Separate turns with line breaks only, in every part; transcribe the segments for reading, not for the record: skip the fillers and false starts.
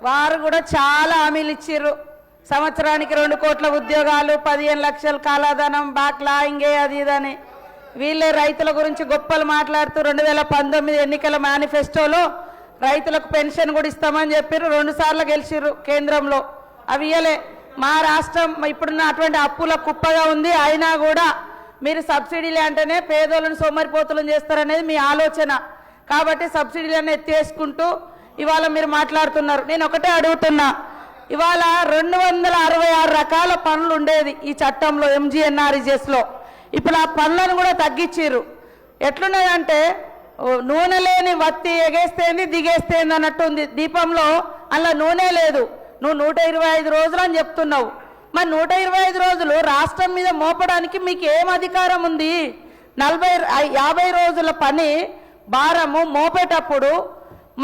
వారు కూడా చాలా హామీలు ఇచ్చిర్రు. సంవత్సరానికి 2 కోట్ల ఉద్యోగాలు, 15 లక్షల కాలాధనం, బ్యాక్లాయింగే అది ఇదని. వీళ్ళే రైతుల గురించి గొప్పలు మాట్లాడుతూ 2019 ఎన్నికల మేనిఫెస్టోలో రైతులకు పెన్షన్ కూడా ఇస్తామని చెప్పారు. 2 సార్లు గెలిచిర్రు కేంద్రంలో. అవి ఇయ్యలే. మా రాష్ట్రం ఇప్పుడున్న అటువంటి అప్పుల కుప్పగా ఉంది. అయినా కూడా మీరు సబ్సిడీలు అంటేనే పేదోళ్ళని సోమరిపోతులను చేస్తారనేది మీ ఆలోచన. కాబట్టి సబ్సిడీలను ఎత్తేసుకుంటూ ఇవాళ మీరు మాట్లాడుతున్నారు. నేను ఒకటే అడుగుతున్నా, ఇవాళ 266 రకాల పనులు ఉండేది ఈ చట్టంలో, MGNREGSలో. ఇప్పుడు ఆ పనులను కూడా తగ్గించారు. ఎట్లున్నదంటే నూనె లేని వత్తి ఎగేస్తేంది దిగేస్తేంది అన్నట్టు ఉంది. దీపంలో అలా నూనె లేదు. నువ్వు 125 రోజులు అని చెప్తున్నావు. మరి 125 రోజులు రాష్ట్రం మీద మోపడానికి మీకు ఏం అధికారం ఉంది? 50 రోజుల పని భారము మోపేటప్పుడు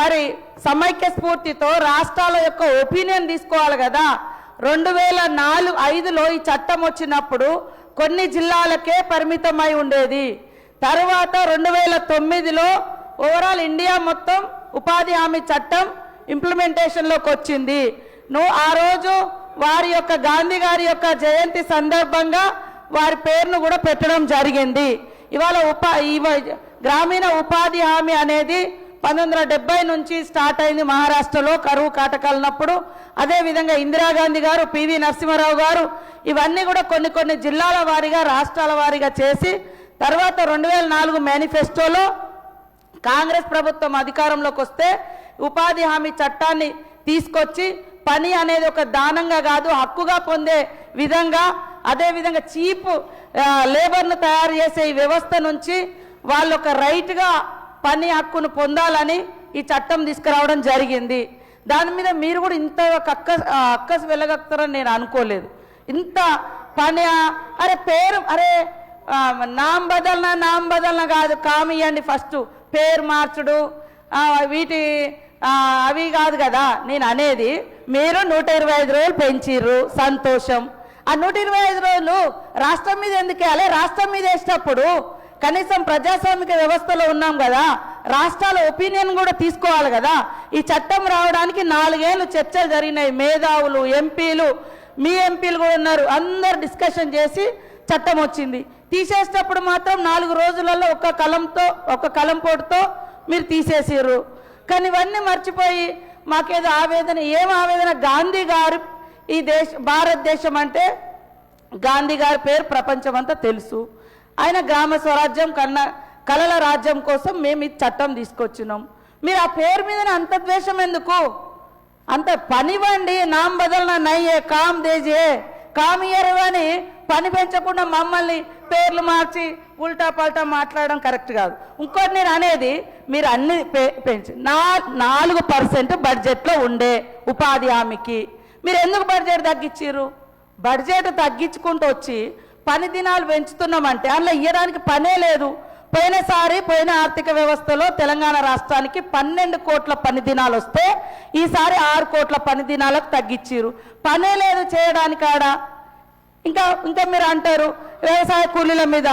మరి సమైక్య స్ఫూర్తితో రాష్ట్రాల యొక్క ఒపీనియన్ తీసుకోవాలి కదా. 2004-05లో ఈ చట్టం వచ్చినప్పుడు కొన్ని జిల్లాలకే పరిమితమై ఉండేది. తర్వాత 2009లో ఓవరాల్ ఇండియా మొత్తం ఉపాధి హామీ చట్టం ఇంప్లిమెంటేషన్లోకి వచ్చింది. నువ్వు ఆ రోజు వారి యొక్క గాంధీ గారి యొక్క జయంతి సందర్భంగా వారి పేరును కూడా పెట్టడం జరిగింది. ఇవాళ గ్రామీణ ఉపాధి హామీ అనేది 1970 నుంచి స్టార్ట్ అయింది మహారాష్ట్రలో కరువు కాటకాలన్నప్పుడు. అదేవిధంగా ఇందిరాగాంధీ గారు, పివి నరసింహారావు గారు ఇవన్నీ కూడా కొన్ని జిల్లాల వారీగా రాష్ట్రాల వారీగా చేసి తర్వాత 2004 మేనిఫెస్టోలో కాంగ్రెస్ ప్రభుత్వం అధికారంలోకి వస్తే ఉపాధి హామీ చట్టాన్ని తీసుకొచ్చి పని అనేది ఒక దానంగా కాదు హక్కుగా పొందే విధంగా, అదేవిధంగా చీప్ లేబర్ను తయారు చేసే ఈ వ్యవస్థ నుంచి వాళ్ళు ఒక రైట్గా పని హక్కును పొందాలని ఈ చట్టం తీసుకురావడం జరిగింది. దాని మీద మీరు కూడా ఇంత అక్కసు వెళ్ళగలుగుతారని నేను అనుకోలేదు. ఇంత పని అరే పేరు అరే నామ్ బదలన కాదు, కామ్ ఇవ్వండి ఫస్ట్, పేరు మార్చుడు వీటి అవి కాదు కదా నేను అనేది. మీరు 125 రోజులు పెంచిర్రు, సంతోషం. ఆ 125 రోజులు రాష్ట్రం మీద ఎందుకు వేయాలి? రాష్ట్రం మీద వేసినప్పుడు కనీసం ప్రజాస్వామిక వ్యవస్థలో ఉన్నాం కదా, రాష్ట్రాల ఒపీనియన్ కూడా తీసుకోవాలి కదా. ఈ చట్టం రావడానికి 4 ఏళ్ళు చర్చలు జరిగినాయి. మేధావులు, ఎంపీలు, మీ ఎంపీలు కూడా ఉన్నారు, అందరు డిస్కషన్ చేసి చట్టం వచ్చింది. తీసేసేటప్పుడు మాత్రం 4 రోజులలో ఒక కలంపోటుతో మీరు తీసేసారు. కానీ ఇవన్నీ మర్చిపోయి మాకేదో ఆవేదన. ఏం ఆవేదన? గాంధీ గారు ఈ భారతదేశం అంటే గాంధీ గారి పేరు ప్రపంచమంతా తెలుసు. ఆయన గ్రామ స్వరాజ్యం కలల రాజ్యం కోసం మేము ఈ చట్టం తీసుకొచ్చినాం. మీరు ఆ పేరు మీద అంత ద్వేషం ఎందుకు? అంత పనివ్వండి. నామ్ బదలన నయ్యే కామ్ దేజే కామియరు అని పని పెంచకుండా మమ్మల్ని పేర్లు మార్చి ఉల్టా పల్టా మాట్లాడడం కరెక్ట్ కాదు. ఇంకోటి నేను అనేది, మీరు అన్ని పెంచి 4% బడ్జెట్లో ఉండే ఉపాధి హామీకి మీరు ఎందుకు బడ్జెట్ తగ్గించారు? బడ్జెట్ తగ్గించుకుంటూ వచ్చి పని దినాలు పెంచుతున్నామంటే అందులో ఇవ్వడానికి పనే లేదు. పోయిన ఆర్థిక వ్యవస్థలో తెలంగాణ రాష్ట్రానికి 12 కోట్ల పని దినాలు వస్తే ఈసారి 6 కోట్ల పని దినాలకు తగ్గించారు. పనే లేదు చేయడానికి ఆడ. ఇంకా మీరు అంటారు వ్యవసాయ కూలీల మీద.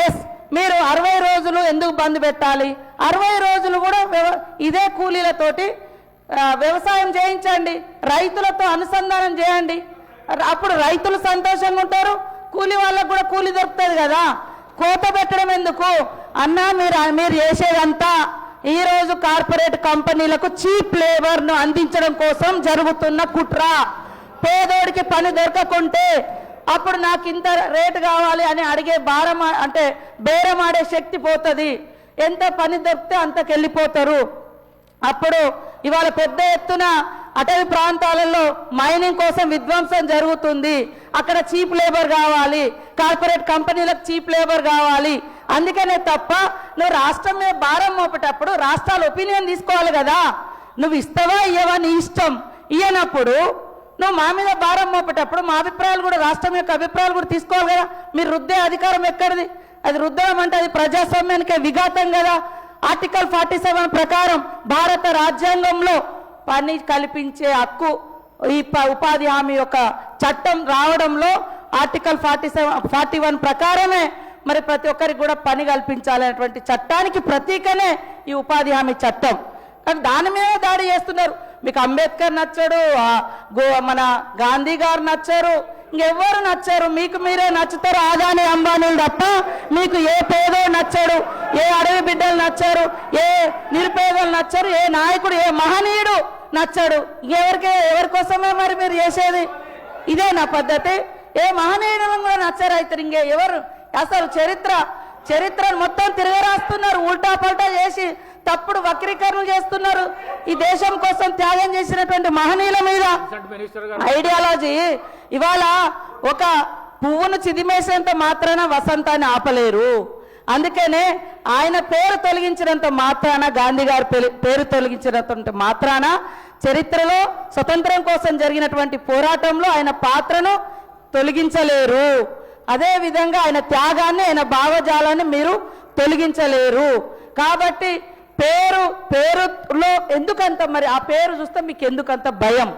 ఎస్, మీరు 60 రోజులు ఎందుకు బంద్ పెట్టాలి? 60 రోజులు కూడా ఇదే కూలీలతోటి వ్యవసాయం చేయించండి, రైతులతో అనుసంధానం చేయండి. అప్పుడు రైతులు సంతోషంగా ఉంటారు, కూలి వాళ్ళకు కూడా కూలి దొరుకుతుంది కదా. కోత పెట్టడం ఎందుకు అన్నా? మీరు చేసేదంతా ఈరోజు కార్పొరేట్ కంపెనీలకు చీప్ లేబర్ను అందించడం కోసం జరుగుతున్న కుట్ర. పేదోడికి పని దొరకకుంటే అప్పుడు నాకు ఇంత రేటు కావాలి అని అడిగే బేరం ఆడే శక్తి పోతుంది. ఎంత పని దొరికితే అంతకెళ్ళిపోతారు. అప్పుడు ఇవాళ పెద్ద ఎత్తున అటవీ ప్రాంతాలలో మైనింగ్ కోసం విధ్వంసం జరుగుతుంది. అక్కడ చీప్ లేబర్ కావాలి, కార్పొరేట్ కంపెనీలకు చీప్ లేబర్ కావాలి. అందుకనే తప్ప నువ్వు రాష్ట్రం మీద భారం మోపేటప్పుడు రాష్ట్రాల ఒపీనియన్ తీసుకోవాలి కదా. నువ్వు ఇస్తావా ఇయ్యవా నీ ఇష్టం. ఇయ్యనప్పుడు నువ్వు మా మీద భారం మోపేటప్పుడు మా అభిప్రాయాలు కూడా, రాష్ట్రం యొక్క అభిప్రాయాలు కూడా తీసుకోవాలి కదా. మీరు రుద్దే అధికారం ఎక్కడిది? అది రుద్దడం అంటే అది ప్రజాస్వామ్యానికే విఘాతం కదా. ఆర్టికల్ 47 ప్రకారం భారత రాజ్యాంగంలో పని కల్పించే హక్కు ఈ ఉపాధి హామీ యొక్క చట్టం రావడంలో ఆర్టికల్ 41 ప్రకారమే మరి ప్రతి ఒక్కరికి కూడా పని కల్పించాలనేటువంటి చట్టానికి ప్రతీకనే ఈ ఉపాధి హామీ చట్టం. కానీ దాని మీద దాడి చేస్తున్నారు. మీకు అంబేద్కర్ నచ్చడు, మన గాంధీ గారు నచ్చరు, ఇంకెవ్వరు నచ్చరు. మీకు మీరే నచ్చుతారు ఆదాని అంబానీలు తప్ప మీకు ఏ పేదో నచ్చడు, ఏ అడవి బిడ్డలు నచ్చరు, ఏ నిరుపేదలు నచ్చరు, ఏ నాయకుడు ఏ మహనీయుడు నచ్చడు. ఎవరి కోసమే మరి మీరు చేసేది? ఇదే నా పద్ధతి. ఏ మహనీయుడు కూడా నచ్చరు. అయితే ఇంకే ఎవరు అసలు చరిత్రను మొత్తం తిరగరాస్తున్నారు, ఉల్టా పల్టా చేసి తప్పుడు వక్రీకరణలు చేస్తున్నారు. ఈ దేశం కోసం త్యాగం చేసినటువంటి మహనీయుల మీద ఐడియాలజీ. ఇవాళ ఒక పువ్వును చిదిమేసేంత మాత్రాన వసంతాన్ని ఆపలేరు. అందుకనే ఆయన పేరు తొలగించినంత మాత్రాన, గాంధీ గారి పేరు తొలగించినంత మాత్రాన చరిత్రలో స్వతంత్రం కోసం జరిగినటువంటి పోరాటంలో ఆయన పాత్రను తొలగించలేరు. అదే విధంగా ఆయన త్యాగాన్ని, ఆయన భావజాలాన్ని మీరు తొలగించలేరు. కాబట్టి పేరులో ఎందుకంత మరి ఆ పేరు చూస్తే మీకు ఎందుకంత భయం?